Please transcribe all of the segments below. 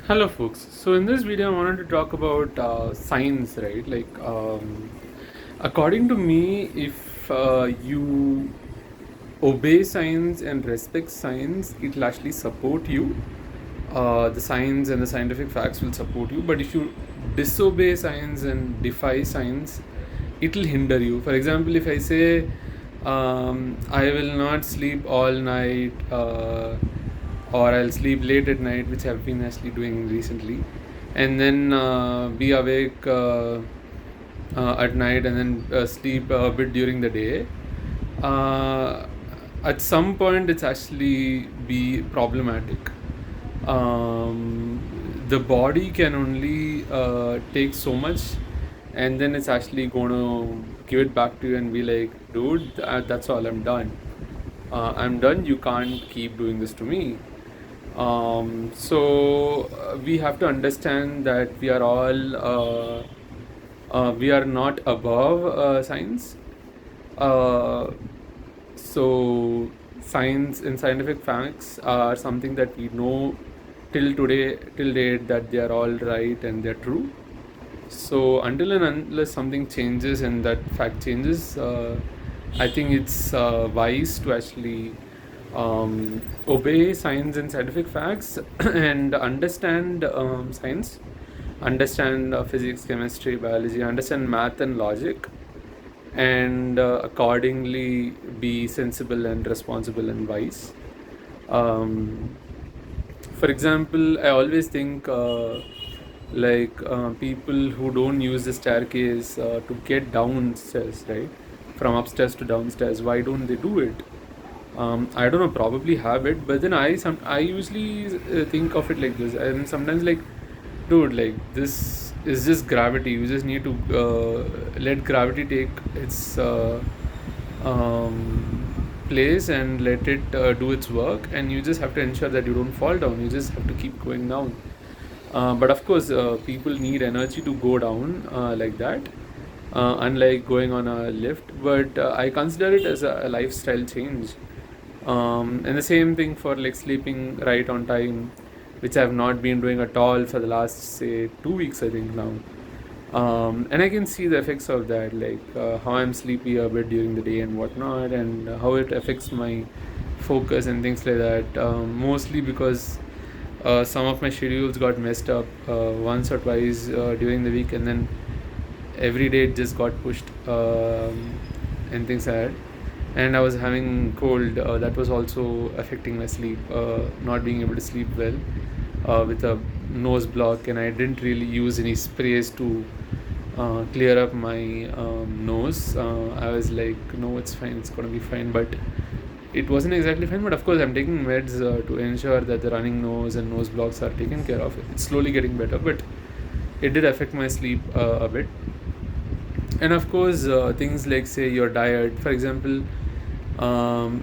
Hello, folks. So, in this video, I wanted to talk about science, right? According to me, if you obey science and respect science, it will actually support you. The science and the scientific facts will support you. But if you disobey science and defy science, it will hinder you. For example, if I say I will not sleep all night, or I'll sleep late at night, which I've been actually doing recently, and then be awake at night and then sleep a bit during the day. Uh, at some point, it's actually be problematic. The body can only take so much, and then it's actually going to give it back to you and be like, dude, that's all, I'm done, you can't keep doing this to me. We have to understand that we are not above science. Uh, so science and scientific facts are something that we know till date that they are all right and they're true. So until and unless something changes and that fact changes, I think it's wise to actually obey science and scientific facts and understand science, understand physics, chemistry, biology, understand math and logic, and accordingly be sensible and responsible and wise. Um, for example, I always think people who don't use the staircase to get downstairs, right? From upstairs to downstairs, why don't they do it? I don't know, probably habit, but then I usually think of it like this, and sometimes like, dude, like this is just gravity. You just need to let gravity take its place and let it do its work, and you just have to ensure that you don't fall down. You just have to keep going down. But of course, people need energy to go down like that, unlike going on a lift. But I consider it as a lifestyle change. And the same thing for like sleeping right on time, which I've not been doing at all for the last, say, 2 weeks, I think now. And I can see the effects of that, like how I'm sleepy a bit during the day and whatnot, and how it affects my focus and things like that. Mostly because some of my schedules got messed up once or twice during the week, and then every day it just got pushed, and things like that. And I was having cold, that was also affecting my sleep, not being able to sleep well, with a nose block, and I didn't really use any sprays to clear up my nose. I was like, no, it's fine, it's gonna be fine, but it wasn't exactly fine. But of course, I'm taking meds to ensure that the running nose and nose blocks are taken care of. It's slowly getting better, but it did affect my sleep a bit. And of course, things like, say, your diet, for example.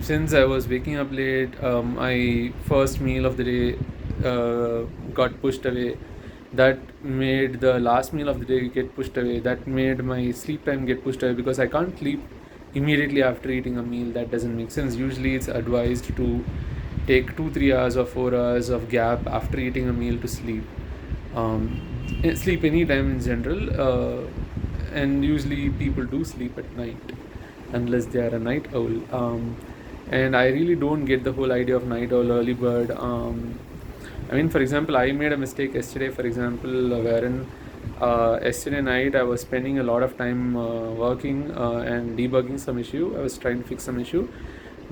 Since I was waking up late, my first meal of the day got pushed away. That made the last meal of the day get pushed away. That made my sleep time get pushed away, because I can't sleep immediately after eating a meal. That doesn't make sense. Usually, it's advised to take 2-3 hours or 4 hours of gap after eating a meal to sleep. Sleep anytime in general, and usually people do sleep at night unless they are a night owl. And I really don't get the whole idea of night owl, early bird. I mean, for example, I made a mistake yesterday, for example, wherein yesterday night I was spending a lot of time working and debugging some issue. I was trying to fix some issue.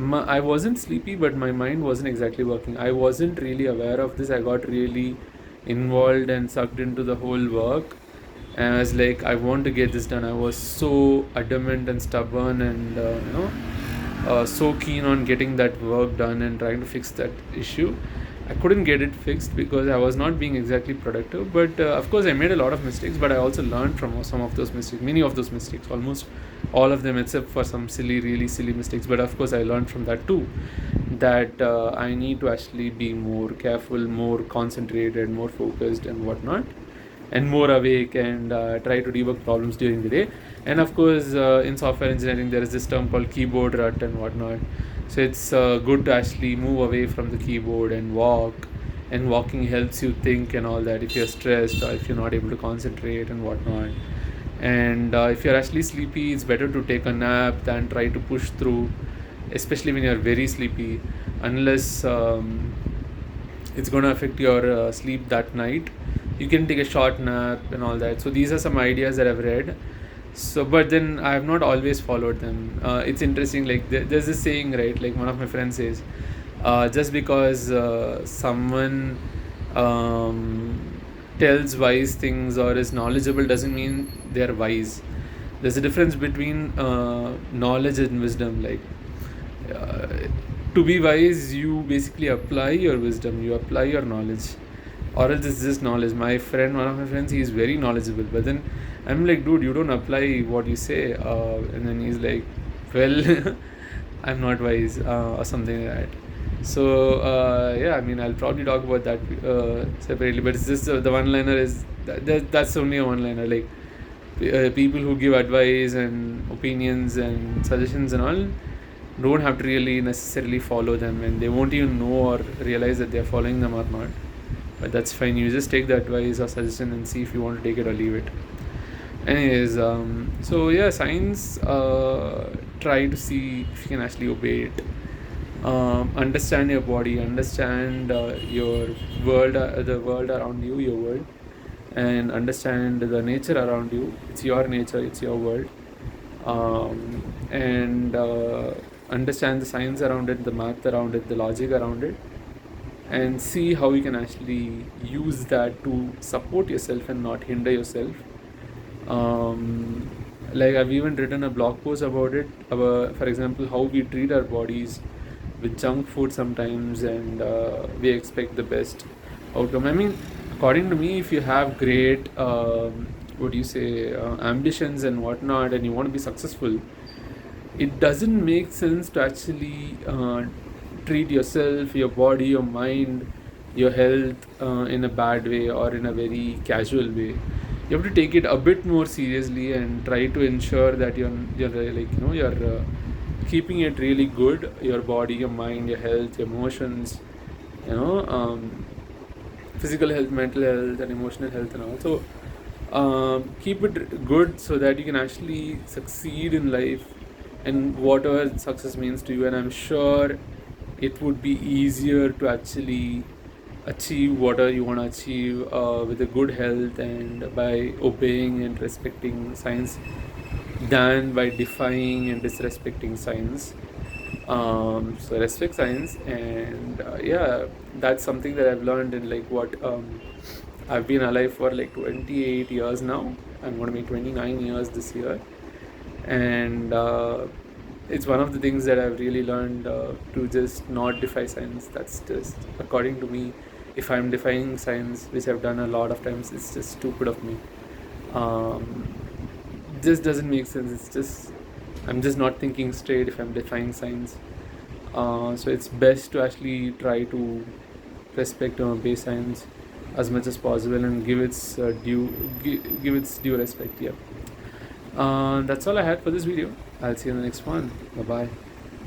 I wasn't sleepy, but my mind wasn't exactly working. I wasn't really aware of this. I got really involved and sucked into the whole work, and I was like, I want to get this done. I was so adamant and stubborn, and so keen on getting that work done and trying to fix that issue. I couldn't get it fixed because I was not being exactly productive. But of course, I made a lot of mistakes, but I also learned from some of those mistakes, many of those mistakes, almost all of them, except for some silly, really silly mistakes. But of course, I learned from that too, that I need to actually be more careful, more concentrated, more focused, and whatnot, and more awake, and try to debug problems during the day. And of course, in software engineering, there is this term called keyboard rut and whatnot. So it's good to actually move away from the keyboard and walk and walking helps you think and all that if you're stressed or if you're not able to concentrate and whatnot. And if you're actually sleepy, it's better to take a nap than try to push through, especially when you're very sleepy, unless it's going to affect your sleep that night. You can take a short nap and all that. So these are some ideas that I've read. So but then I have not always followed them. It's interesting, like there's this saying, right? Like one of my friends says, just because someone tells wise things or is knowledgeable doesn't mean they're wise. There's a difference between knowledge and wisdom. Like uh, to be wise, you basically apply your wisdom, you apply your knowledge, or else it's just knowledge. My friend, one of my friends, he's very knowledgeable, but then I'm like, dude, you don't apply what you say, and then he's like, well, I'm not wise, or something like that. So yeah, I mean, I'll probably talk about that separately, but it's just the one liner is that's only a one liner. Like people who give advice and opinions and suggestions and all don't have to really necessarily follow them, and they won't even know or realize that they're following them or not. But that's fine. You just take the advice or suggestion and see if you want to take it or leave it. Anyways, so yeah, science. Try to see if you can actually obey it. Understand your body. Understand your world, the world around you, your world, and understand the nature around you. It's your nature. It's your world. And understand the science around it, the math around it, the logic around it, and see how you can actually use that to support yourself and not hinder yourself. Like I've even written a blog post about it, for example, how we treat our bodies with junk food sometimes, and we expect the best outcome. I mean, according to me, if you have great what do you say ambitions and whatnot, and you want to be successful, it doesn't make sense to actually treat yourself, your body, your mind, your health in a bad way or in a very casual way. You have to take it a bit more seriously and try to ensure that you're like you're keeping it really good. Your body, your mind, your health, your emotions, you know, physical health, mental health, and emotional health, and also keep it good so that you can actually succeed in life and whatever success means to you. And I'm sure it would be easier to actually achieve whatever you want to achieve with a good health and by obeying and respecting science than by defying and disrespecting science. So respect science, and yeah, that's something that I've learned in like what I've been alive for like 28 years now. I'm going to be 29 years this year, and it's one of the things that I've really learned to just not defy science. That's just, according to me, if I'm defying science, which I've done a lot of times, it's just stupid of me. This doesn't make sense. It's just, I'm just not thinking straight if I'm defying science. So it's best to actually try to respect and obey science as much as possible and give its give its due respect. Yeah. That's all I had for this video. I'll see you in the next one. Bye bye.